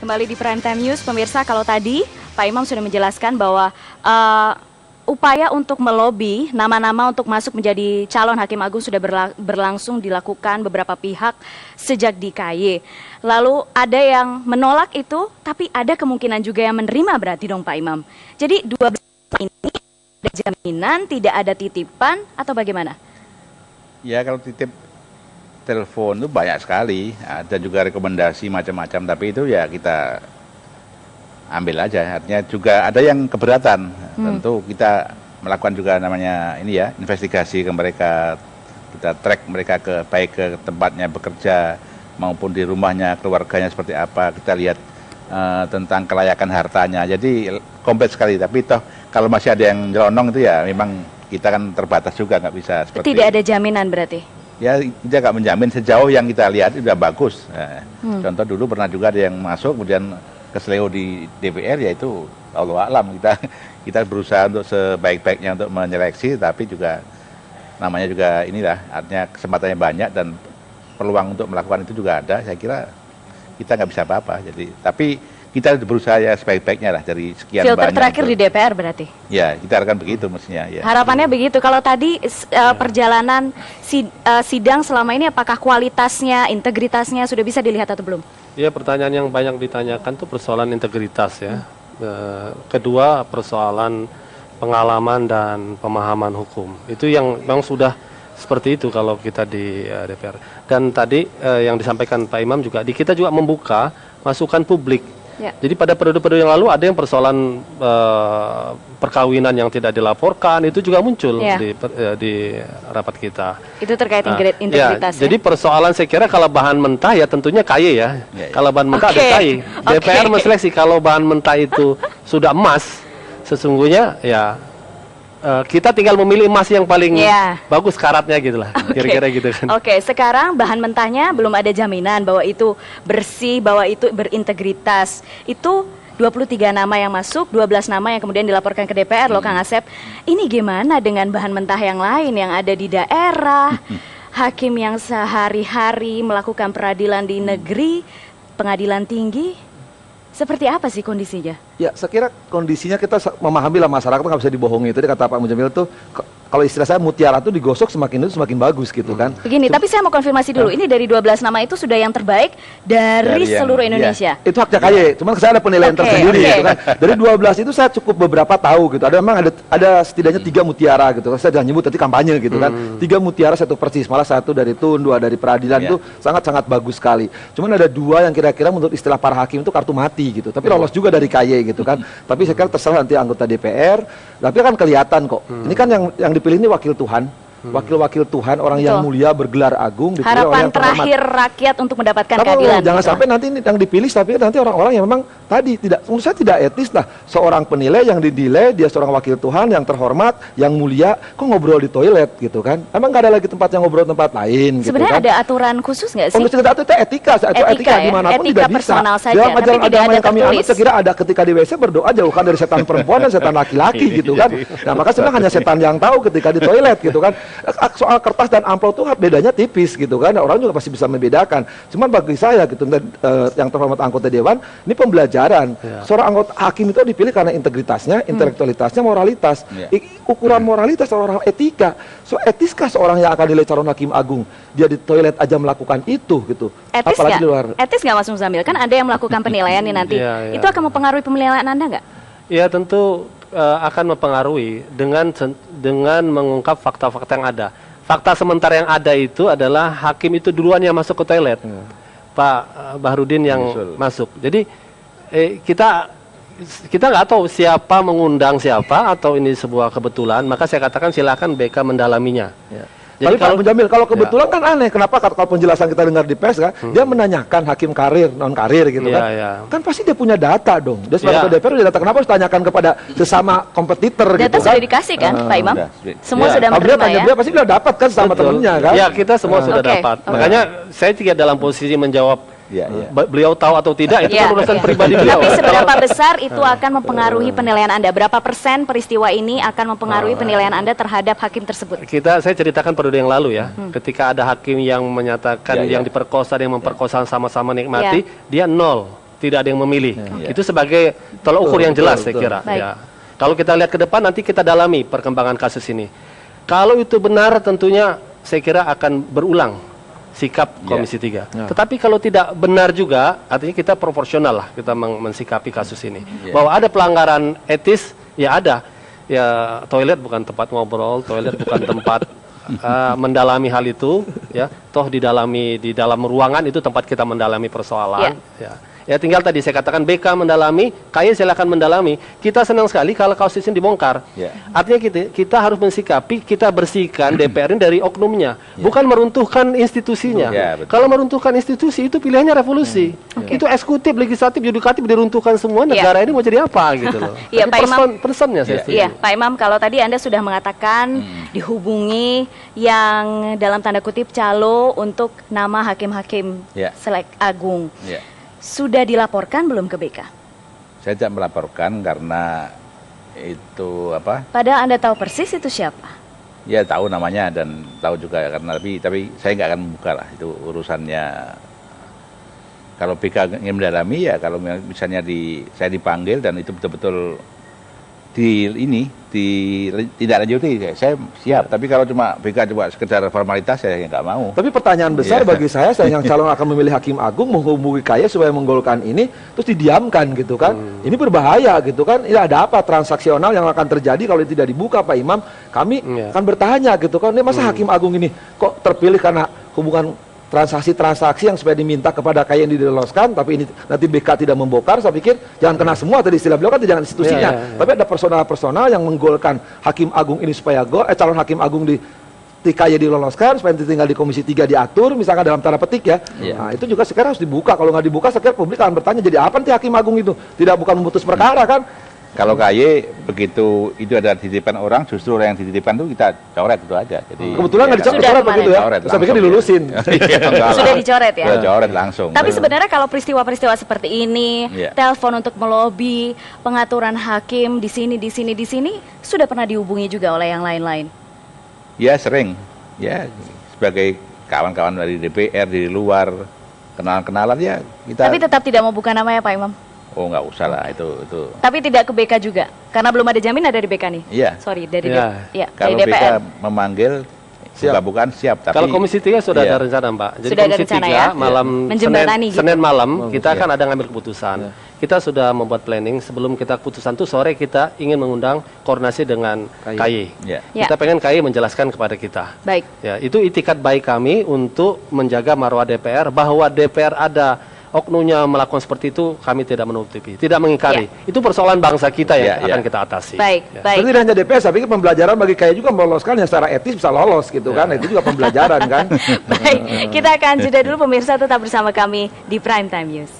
Kembali di Prime Time News, pemirsa, kalau tadi Pak Imam sudah menjelaskan bahwa upaya untuk melobi nama-nama untuk masuk menjadi calon Hakim Agung sudah berlangsung dilakukan beberapa pihak sejak di KY. Lalu ada yang menolak itu, tapi ada kemungkinan juga yang menerima berarti dong Pak Imam. Jadi 12 ini ada jaminan, tidak ada titipan atau bagaimana? Ya kalau titip telepon itu banyak sekali, ada juga rekomendasi macam-macam, tapi itu ya kita ambil aja. Artinya juga ada yang keberatan, tentu kita melakukan juga namanya ini ya, investigasi ke mereka, kita track mereka ke baik ke tempatnya bekerja maupun di rumahnya, keluarganya seperti apa, kita lihat tentang kelayakan hartanya. Jadi komplit sekali, tapi toh kalau masih ada yang nyelonong itu ya memang kita kan terbatas juga, nggak bisa seperti tidak ada jaminan berarti? Ya kita nggak menjamin, sejauh yang kita lihat sudah bagus. Contoh dulu pernah juga ada yang masuk kemudian keseleo di DPR, yaitu Allah alam, kita berusaha untuk sebaik-baiknya untuk menyeleksi, tapi juga namanya juga inilah, artinya kesempatannya banyak dan peluang untuk melakukan itu juga ada. Saya kira kita nggak bisa apa-apa. Jadi tapi kita berusaha ya sebaik-baiknya lah dari sekian filter banyak. Filter terakhir di DPR berarti? Ya, kita akan begitu mestinya. Ya. Harapannya begitu. Kalau tadi perjalanan sidang selama ini, apakah kualitasnya, integritasnya sudah bisa dilihat atau belum? Ya, pertanyaan yang banyak ditanyakan tuh persoalan integritas ya. Kedua, persoalan pengalaman dan pemahaman hukum. Itu yang memang sudah seperti itu kalau kita di DPR. Dan tadi yang disampaikan Pak Imam juga, kita juga membuka masukan publik. Ya. Jadi pada periode-periode yang lalu ada yang persoalan perkawinan yang tidak dilaporkan, itu juga muncul di rapat kita. Itu terkait integritas ya? Jadi persoalan saya kira kalau bahan mentah ya tentunya KY ya. Kalau bahan mentah ada KY. DPR menseleksi kalau bahan mentah itu sudah emas, sesungguhnya ya kita tinggal memilih emas yang paling bagus karatnya gitu lah, kira-kira gitu kan. Sekarang bahan mentahnya belum ada jaminan bahwa itu bersih, bahwa itu berintegritas. Itu 23 nama yang masuk, 12 nama yang kemudian dilaporkan ke DPR loh Kang Asep. Ini gimana dengan bahan mentah yang lain yang ada di daerah, hakim yang sehari-hari melakukan peradilan di negeri, pengadilan tinggi? Seperti apa sih kondisinya? Ya, saya kira kondisinya kita memahami lah, masyarakat nggak bisa dibohongi. Tadi kata Pak Mujamil tuh, kalau istilah saya mutiara tuh digosok semakin itu semakin bagus gitu kan. Begini, tapi saya mau konfirmasi dulu, ini dari 12 nama itu sudah yang terbaik dari seluruh Indonesia? Itu haknya KY, cuman saya ada penilaian tersendiri gitu kan. Dari 12 itu saya cukup beberapa tahu gitu, memang ada setidaknya 3 mutiara gitu, saya jangan nyebut, tadi kampanye gitu kan. 3 mutiara, 1 persis, malah 1 dari TUN, 2 dari peradilan, itu sangat-sangat bagus sekali. Cuman ada 2 yang kira-kira menurut istilah para hakim itu kartu mati gitu, tapi lolos juga dari KY gitu kan. Tapi saya kira terserah nanti anggota DPR, tapi kan kelihatan kok. Ini kan yang dipilih ini wakil Tuhan, wakil-wakil Tuhan, orang yang mulia bergelar agung. Harapan terakhir rakyat untuk mendapatkan keadilan. Jangan sampai nanti yang dipilih, tapi nanti orang-orang yang memang tadi menurut saya tidak etis lah. Seorang penilai yang dinilai, dia seorang wakil Tuhan yang terhormat, yang mulia, kok ngobrol di toilet gitu kan? Emang nggak ada lagi tempat yang ngobrol tempat lain? Sebenarnya gitu kan? Ada aturan khusus nggak sih? Itu etika, etika dimanapun tidak bisa. Dalam ajaran agama yang kami anut, saya kira ada ketika di WC berdoa jauhkan dari setan perempuan dan setan laki-laki gitu kan. Nah maka sebenarnya hanya setan yang tahu ketika di toilet gitu kan. Soal kertas dan amplop itu bedanya tipis gitu kan, orang juga pasti bisa membedakan. Cuman bagi saya gitu, yang terhormat anggota dewan, ini pembelajaran. Seorang anggota hakim itu dipilih karena integritasnya, intelektualitasnya, moralitas. Ukuran moralitas orang etika. Etiskah seorang yang akan nilai calon hakim agung, dia di toilet aja melakukan itu gitu? Etis apalagi di luar. Etis nggak Mas Muzamil? Kan ada yang melakukan penilaian nih nanti. Itu akan mempengaruhi penilaian Anda nggak? Ya tentu akan mempengaruhi dengan mengungkap fakta-fakta yang ada. Fakta sementara yang ada itu adalah hakim itu duluan yang masuk ke toilet, Pak Bahrudin yang masuk. Jadi kita nggak tahu siapa mengundang siapa atau ini sebuah kebetulan. Maka saya katakan silakan BK mendalaminya. Jadi Pak Mujamil, kalau kebetulan kan aneh, kenapa kalau penjelasan kita dengar di pers kan, dia menanyakan hakim karir, non karir gitu kan, kan pasti dia punya data dong. Dia sebagai DPR punya data, kenapa harus tanyakan kepada sesama kompetitor data gitu kan? Data sudah dikasih kan, Pak Imam? Semua sudah menerima ya? Dia pasti sudah dapat kan sama temennya kan? Ya, kita semua sudah dapat. Makanya saya tidak dalam posisi menjawab beliau tahu atau tidak, itu kan urusan pribadi beliau. Tapi seberapa besar itu akan mempengaruhi penilaian Anda? Berapa persen peristiwa ini akan mempengaruhi penilaian Anda terhadap hakim tersebut? Saya ceritakan periode yang lalu ya, ketika ada hakim yang menyatakan yang diperkosa, yang memperkosa sama-sama nikmati, dia 0. tidak ada yang memilih. Itu sebagai tolak ukur yang jelas saya kira. Baik. Ya. Kalau kita lihat ke depan nanti kita dalami perkembangan kasus ini. Kalau itu benar tentunya saya kira akan berulang sikap Komisi 3. Tetapi kalau tidak benar juga, artinya kita proporsional lah kita mensikapi kasus ini. Bahwa ada pelanggaran etis, ya ada. Ya toilet bukan tempat ngobrol, toilet bukan tempat mendalami hal itu, ya. Toh di dalam ruangan itu tempat kita mendalami persoalan, ya. Ya tinggal tadi saya katakan BK mendalami, KY silakan mendalami. Kita senang sekali kalau kasus ini dibongkar. Artinya kita harus mensikapi, kita bersihkan DPR ini dari oknumnya, bukan meruntuhkan institusinya. Kalau meruntuhkan institusi itu pilihannya revolusi. Itu eksekutif, legislatif, yudikatif diruntuhkan semua, negara ini mau jadi apa gitu loh. Iya, Pak Imam. Personnya saya setuju. Iya, Pak Imam, kalau tadi Anda sudah mengatakan dihubungi yang dalam tanda kutip calo untuk nama hakim-hakim selek agung. Sudah dilaporkan belum ke BK? Saya tidak melaporkan karena itu apa? Padahal Anda tahu persis itu siapa? Ya tahu namanya dan tahu juga karena tapi saya nggak akan membuka lah, itu urusannya. Kalau BK ingin mendalami ya kalau misalnya saya dipanggil dan itu betul-betul tidak lanjuti, saya siap. Tapi kalau cuma BK coba sekedar formalitas, saya nggak mau. Tapi pertanyaan besar bagi saya yang calon akan memilih hakim agung menghubungi KY supaya menggolkan ini, terus didiamkan gitu kan? Ini berbahaya gitu kan? Ini ada apa transaksional yang akan terjadi kalau tidak dibuka, Pak Imam? Kami akan bertanya gitu kan? Ini masa hakim agung ini kok terpilih karena hubungan transaksi-transaksi yang supaya diminta kepada KY yang diloloskan, tapi ini nanti BK tidak membongkar. Saya pikir jangan kena semua, tadi istilah beliau kan jangan institusinya, tapi ada personal-personal yang menggolkan hakim agung ini supaya calon hakim agung di KY diloloskan, supaya nanti tinggal di Komisi 3 diatur, misalkan dalam tanda petik ya. Nah itu juga sekarang harus dibuka. Kalau nggak dibuka, saya kira publik akan bertanya jadi apa nanti hakim agung itu? Tidak bukan memutus perkara kan? Kalau KY begitu itu ada titipan orang, justru orang yang dititipkan itu kita coret itu aja. Jadi kebetulan nggak dicoret begitu ya? Saya pikir dilulusin. Sudah dicoret ya? Sudah coret langsung. Tapi sebenarnya kalau peristiwa-peristiwa seperti ini, telepon untuk melobi pengaturan hakim di sini, sudah pernah dihubungi juga oleh yang lain-lain? Ya sering, ya sebagai kawan-kawan dari DPR, dari luar, kenalan-kenalan ya kita. Tapi tetap tidak mau buka nama ya Pak Imam? Oh nggak usah lah itu. Tapi tidak ke BK juga, karena belum ada jaminan dari BK nih. Iya. Sorry dari kalau dari DPR. BK memanggil bukan siap. Tapi kalau Komisi 3 sudah ada rencana, Mbak. Jadi sudah Komisi 3 malam Senin malam kita akan ada ngambil keputusan. Kita sudah membuat planning sebelum kita keputusan itu sore kita ingin mengundang koordinasi dengan KY. Kita pengen KY menjelaskan kepada kita. Baik. Ya, itu itikat baik kami untuk menjaga marwah DPR, bahwa DPR ada oknumnya melakukan seperti itu, kami tidak menutupi, tidak mengingkari. Itu persoalan bangsa kita yang akan kita atasi. Baik. Jadi tidak hanya DPR, saya pikir pembelajaran bagi KY juga meloloskan yang secara etis bisa lolos gitu kan. Itu juga pembelajaran kan. Baik, kita akan jeda dulu pemirsa, tetap bersama kami di Prime Time News.